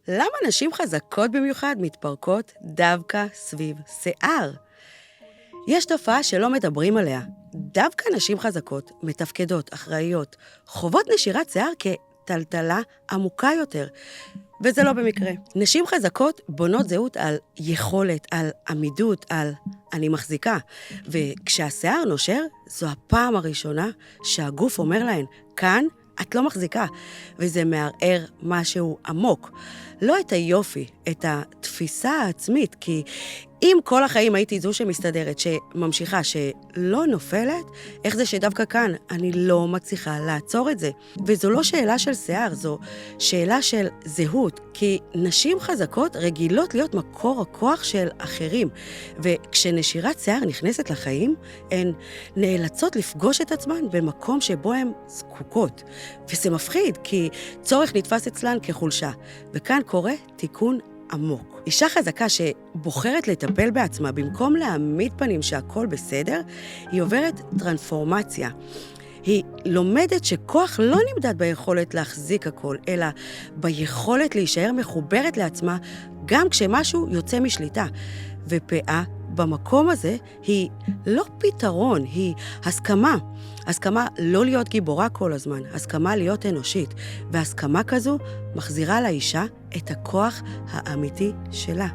למה נשים חזקות במיוחד מתפרקות דווקא סביב שיער? יש תופעה שלא מדברים עליה. דווקא נשים חזקות, מתפקדות, אחראיות, חוות נשירת שיער כטלטלה עמוקה יותר. וזה לא במקרה. נשים חזקות בונות זהות על יכולת, על עמידות, על אני מחזיקה. וכשהשיער נושר, זו הפעם הראשונה שהגוף אומר להן, כאן את לא מחזיקה. וזה מערער משהו עמוק. לא את היופי, את התפיסה העצמית, כי אם כל החיים הייתי זו שמסתדרת, שממשיכה, שלא נופלת, איך זה שדווקא כאן אני לא מצליחה לעצור את זה? וזו לא שאלה של שיער, זו שאלה של זהות, כי נשים חזקות רגילות להיות מקור הכוח של אחרים, וכשנשירת שיער נכנסת לחיים, הן נאלצות לפגוש את עצמן במקום שבו הן זקוקות. וזה מפחיד, כי צורך נתפס אצלן כחולשה, וכאן קורה תיקון עמוק. אישה חזקה שבוחרת לטפל בעצמה במקום להעמיד פנים שהכל בסדר, היא עוברת טרנספורמציה. היא לומדת שכוח לא נמדד ביכולת להחזיק הכל, אלא ביכולת להישאר מחוברת לעצמה גם כשמשהו יוצא משליטה. ופאה במקום הזה היא לא פתרון, היא הסכמה. הסכמה לא להיות גיבורה כל הזמן, הסכמה להיות אנושית, והסכמה כזו מחזירה לאישה את הכוח האמיתי שלה.